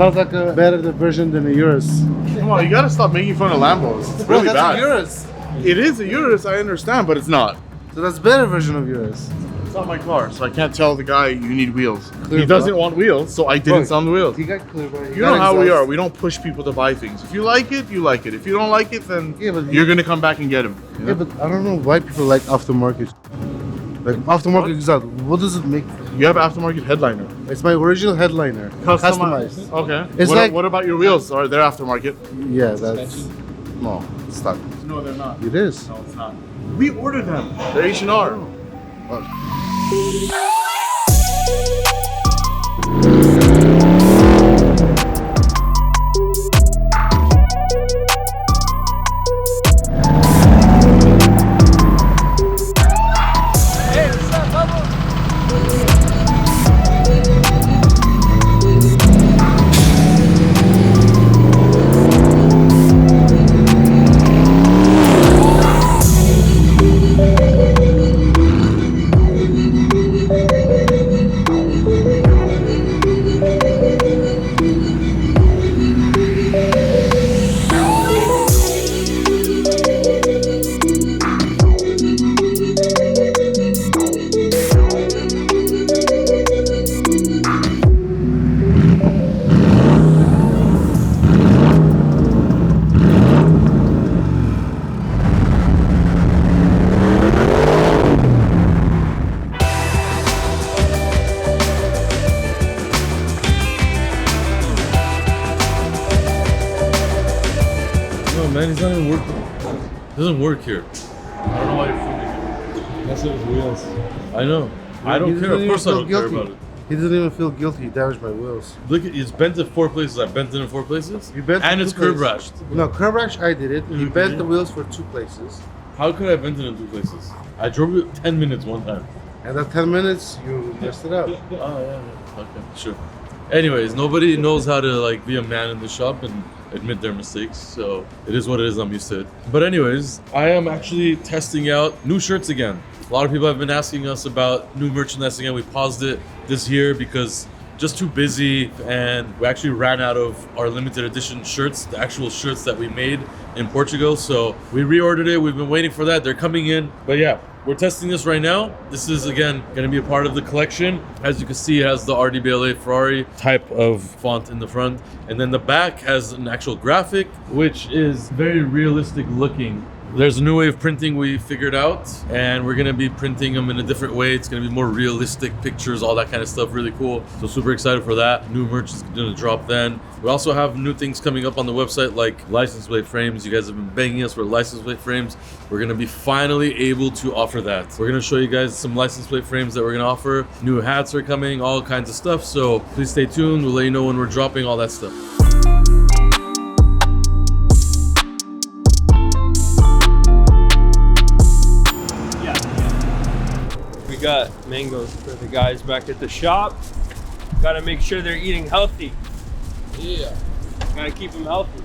Sounds like a better version than a Urus. Come on, you gotta stop making fun of Lambos. It's really that's bad. a Urus. It is a Urus, I understand, but it's not. So that's better version of Urus. It's not my car, so I can't tell the guy you need wheels. Clear, He doesn't bro. want wheels, so I didn't sell him the wheels. He got clear, bro. You know how we are. We don't push people to buy things. If you like it, you like it. If you don't like it, then Yeah, but- you're gonna come back and get them. Yeah, but I don't know why people like aftermarket. Like aftermarket exhaust. What does it make? You have aftermarket headliner. It's my original headliner. Customized. Okay. It's what, like- what about your wheels? Are they're aftermarket? Yeah, that's no, it's stock. No, they're not. It is. No, it's not. We ordered them. They're H&R. No, man, he's not even working. It doesn't work here. I don't know why you're filming. That's his wheels. I know. I don't He care. doesn't Of course I even don't feel care guilty. about it. He doesn't even feel guilty. He damaged my wheels. Look, it's bent in 4 places. I bent it in 4 places. You bent and in it's 2 curb places. rashed. No, curb rash, I did it. He Mhm. bent the wheels for 2 places. How could I bend it in 2 places? I drove it 10 minutes one time. And at 10 minutes, you messed it up. Oh, yeah. Okay, sure. Anyways, nobody knows how to like be a man in the shop and admit their mistakes, so it is what it is. I'm used to it. But anyways, I am actually testing out new shirts again. A lot of people have been asking us about new merchandise again. We paused it this year because just too busy, and we actually ran out of our limited edition shirts, the actual shirts that we made in Portugal. So we reordered it. We've been waiting for that. They're coming in. But yeah, we're testing this right now. This is again going to be a part of the collection. As you can see, it has the RDBLA Ferrari type of font in the front, and then the back has an actual graphic, which is very realistic looking. There's a new way of printing we figured out, and we're gonna be printing them in a different way. It's gonna be more realistic pictures, all that kind of stuff, really cool. So super excited for that. New merch is gonna drop then. We also have new things coming up on the website, like license plate frames. You guys have been begging us for license plate frames. We're gonna be finally able to offer that. We're gonna show you guys some license plate frames that we're gonna offer. New hats are coming, all kinds of stuff. So please stay tuned. We'll let you know when we're dropping all that stuff. We got mangoes for the guys back at the shop. Gotta make sure they're eating healthy. Yeah. Gotta keep them healthy.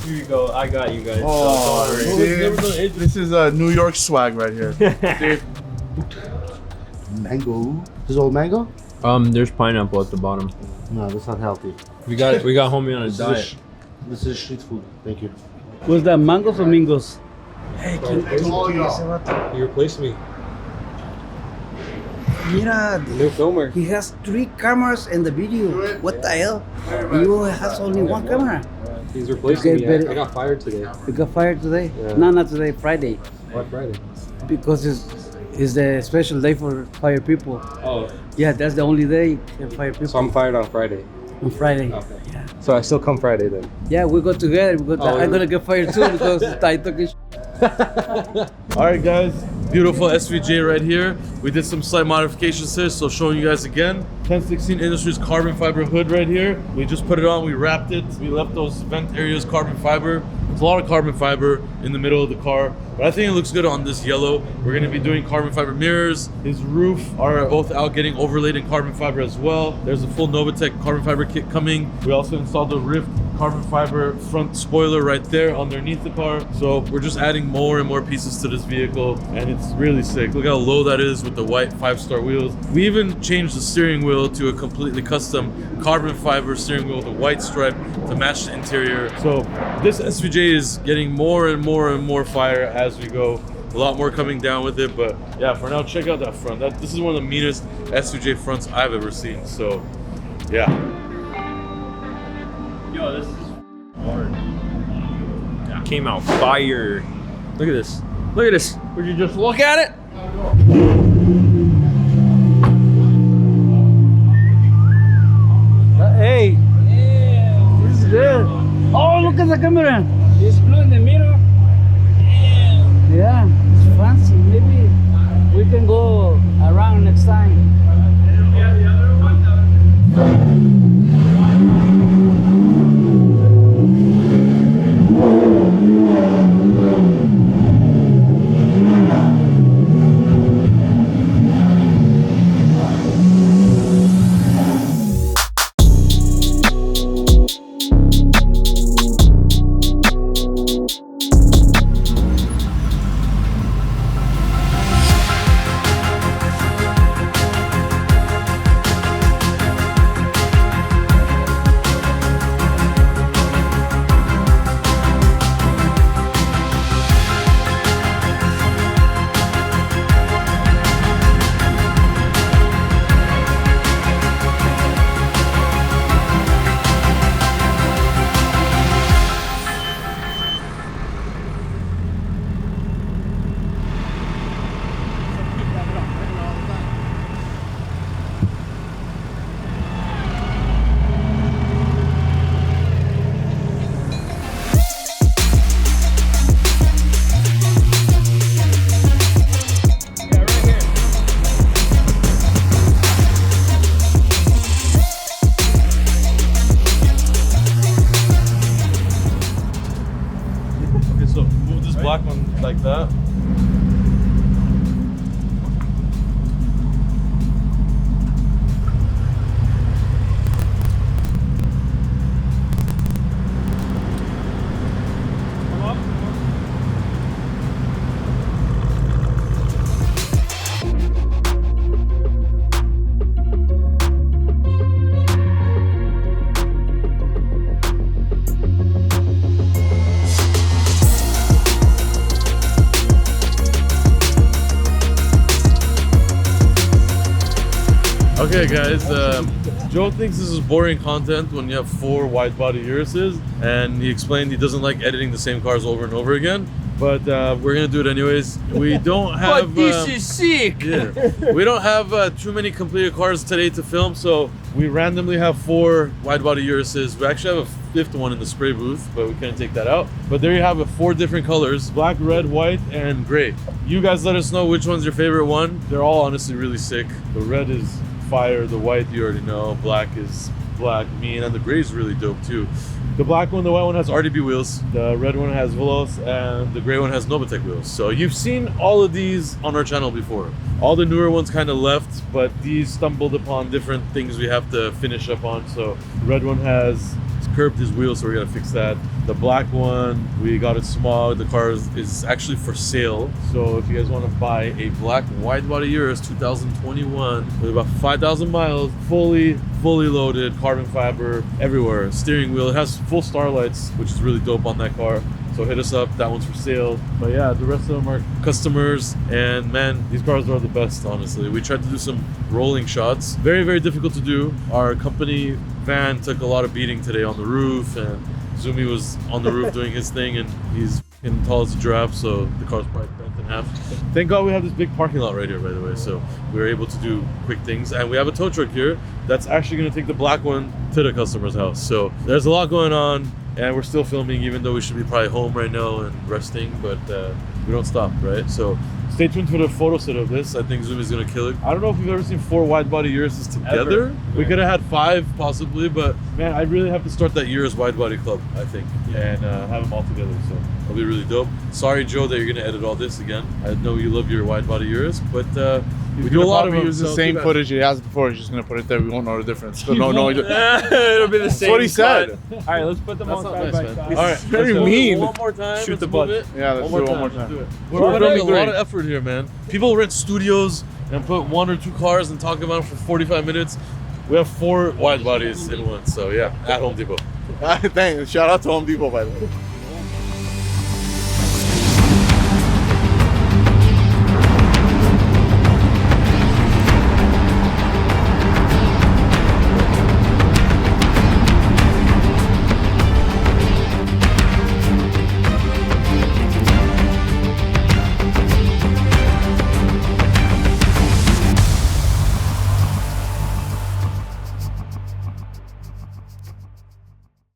Here you go. I got you guys. Oh, So dude. This is New York swag right here. Dude, Mango. This is all mango? there's pineapple at the bottom. No, that's not healthy. We got homie on a diet. This is street food. Thank you. Was that mangos or mingos? You replaced me. Mira, New filmer. he has 3 cameras in the video. What the hell? You has only 1 camera. He's replacing Okay, me. but- I got fired today. You got fired today? Yeah. No, not today, Friday. Why Friday? Because it's the special day for fire people. Oh, Yeah, that's the only day you can fire people. so I'm fired on Friday. On Friday. Okay. Yeah. So I still come Friday then. Yeah, we go together. Oh, I'm gonna get fired too because I took this. All right, guys, beautiful SVJ right here. We did some slight modifications here, so showing you guys again. 1016 Industries carbon fiber hood right here. We just put it on, we wrapped it. We left those vent areas carbon fiber. There's a lot of carbon fiber in the middle of the car. But I think it looks good on this yellow. We're gonna be doing carbon fiber mirrors. His roof are both out getting overlaid in carbon fiber as well. There's a full Novatec carbon fiber kit coming. We also installed the Rift carbon fiber front spoiler right there underneath the car. So we're just adding more and more pieces to this vehicle, and it's really sick. Look how low that is with the white 5-star wheels. We even changed the steering wheel to a completely custom carbon fiber steering wheel with a white stripe to match the interior. So this SVJ is getting more and more and more fire as we go. A lot more coming down with it, but yeah, for now, check out that front. This is one of the meanest SVJ fronts I've ever seen. So yeah. Yo, this is hard. That came out fire. Look at this. Look at this. Would you just look at it? Hey. This is good. Oh, look at the camera. It's blue in the middle. Yeah, it's fancy. Maybe we can go around next time. Black one like that. Okay guys, Joe thinks this is boring content when you have 4 wide body Urises, and he explained he doesn't like editing the same cars over and over again, but we're gonna do it anyways. We don't have But this is sick! yeah, we don't have too many completed cars today to film, so we randomly have 4 wide body Urises. We actually have a 5th one in the spray booth, but we couldn't take that out. But there you have it, 4 different colors: black, red, white, and gray. You guys let us know which one's your favorite one. They're all honestly really sick. The red is fire, the white you already know, black is black, mean, and the gray is really dope too. The black one, the white one has RDB wheels, the red one has Veloz, and the gray one has Novatec wheels. So you've seen all of these on our channel before. All the newer ones kind of left, but these stumbled upon different things we have to finish up on. So the red one has curved his wheels, so we gotta fix that. The black one, we got it smog. The car is actually for sale. So if you guys want to buy a black wide body Urus 2021 with about 5,000 miles, fully loaded, carbon fiber everywhere, steering wheel, it has full starlights, which is really dope on that car. So hit us up, that one's for sale. But yeah, the rest of them are customers, and man, these cars are the best, honestly. We tried to do some rolling shots. Very, very difficult to do. Our company van took a lot of beating today on the roof, and Zumi was on the roof doing his thing, and he's fucking tall as a giraffe, so the car's probably bent in half. Thank God we have this big parking lot right here, by the way, so we were able to do quick things. And we have a tow truck here that's actually gonna take the black one to the customer's house. So there's a lot going on, and we're still filming, even though we should be probably home right now and resting, but we don't stop, right? So Stay tuned for the photo set of this. I think Zoom is gonna kill it. I don't know if we've ever seen 4 wide body Urises together. Ever. We could have had 5 possibly, but man, I really have to start that Urus wide body club, I think, and have them all together. So it'll be really dope. Sorry, Joe, that you're gonna edit all this again. I know you love your wide body Urus, but we do a lot of them. Use the so same too bad. footage he has before. He's just gonna put it there. We won't know the difference. So You no, won't. It'll be the same. what he said. cut. All right, let's put them That's on not side nice, by man. side. All right, very let's do it mean. One more time. Shoot Let's the move butt. it. Yeah, let's do it one more Let's time. do it. We're We're filming putting a lot three. of effort here, man. People rent studios and put 1 or 2 cars and talk about it for 45 minutes. We have 4 wide bodies in one, so yeah, at Home Depot. Thanks. Shout out to Home Depot, by the way.